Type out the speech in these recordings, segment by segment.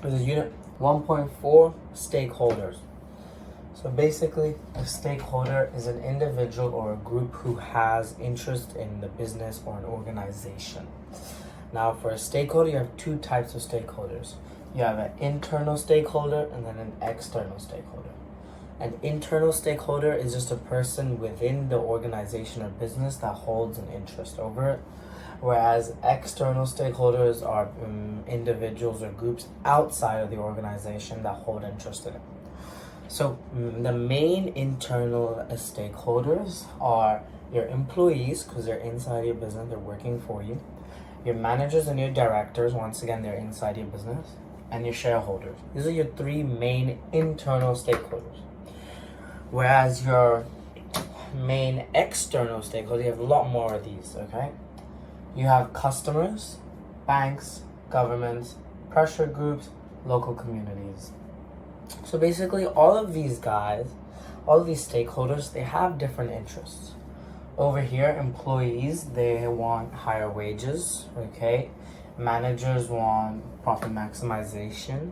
This is unit 1.4, stakeholders. So basically, a stakeholder is an individual or a group who has interest in the business or an organization. Now, for a stakeholder, you have two types of stakeholders. You have an internal stakeholder and then an external stakeholder. An internal stakeholder is just a person within the organization or business that holds an interest over it, whereas external stakeholders are individuals or groups outside of the organization that hold interest in it. So the main internal stakeholders are your employees, because they're inside your business, they're working for you. Your managers and your directors, once again, they're inside your business. And your shareholders. These are your three main internal stakeholders. Whereas your main external stakeholders, you have a lot more of these, okay? You have customers, banks, governments, pressure groups, local communities. So basically, all of these guys, all of these stakeholders, they have different interests. Over here, employees, they want higher wages, okay? Managers want profit maximization.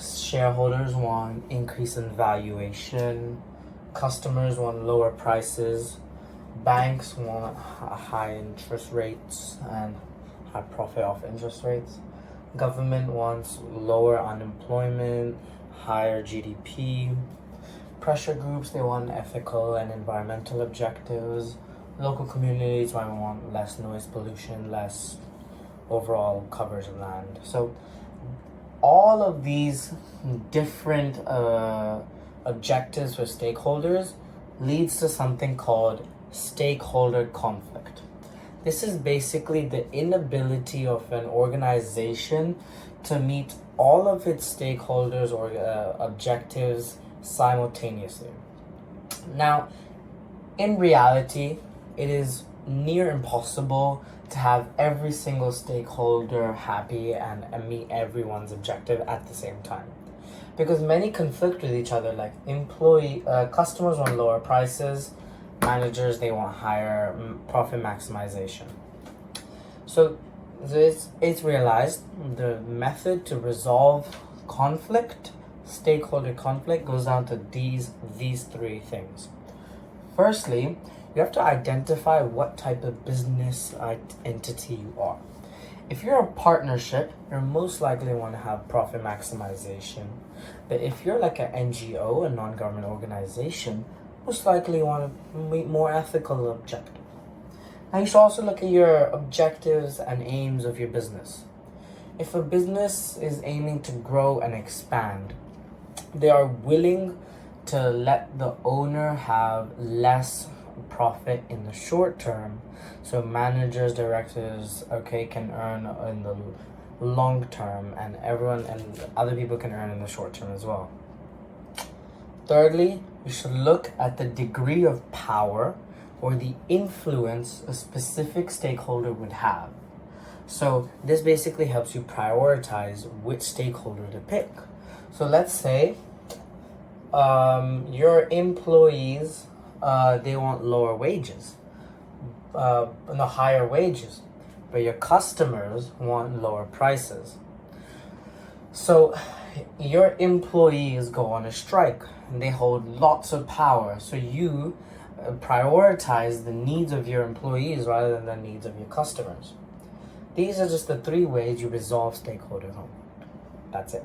Shareholders want increase in valuation. Customers want lower prices. Banks want high interest rates and high profit off interest rates. Government wants lower unemployment, higher GDP. Pressure groups, they want ethical and environmental objectives. Local communities might want less noise pollution, less overall coverage of land. So all of these different objectives for stakeholders leads to something called stakeholder conflict. This is basically the inability of an organization to meet all of its stakeholders or objectives simultaneously. Now, in reality, it is near impossible to have every single stakeholder happy and meet everyone's objective at the same time, because many conflict with each other. Like customers want lower prices, managers, they want higher profit maximization. So it's realized the method to resolve conflict, stakeholder conflict, goes down to these three things. Firstly, you have to identify what type of business entity you are. If you're a partnership, you're most likely want to have profit maximization. But if you're like an NGO, a non-government organization, most likely you want to meet more ethical objectives. Now you should also look at your objectives and aims of your business. If a business is aiming to grow and expand, they are willing to let the owner have less profit in the short term, so managers, directors, okay, can earn in the long term, and everyone and other people can earn in the short term as well. Thirdly, you should look at the degree of power or the influence a specific stakeholder would have. So this basically helps you prioritize which stakeholder to pick. So let's say your employees, they want lower wages, no, higher wages, but your customers want lower prices. So your employees go on a strike and they hold lots of power. So you prioritize the needs of your employees rather than the needs of your customers. These are just the three ways you resolve stakeholder conflict. That's it.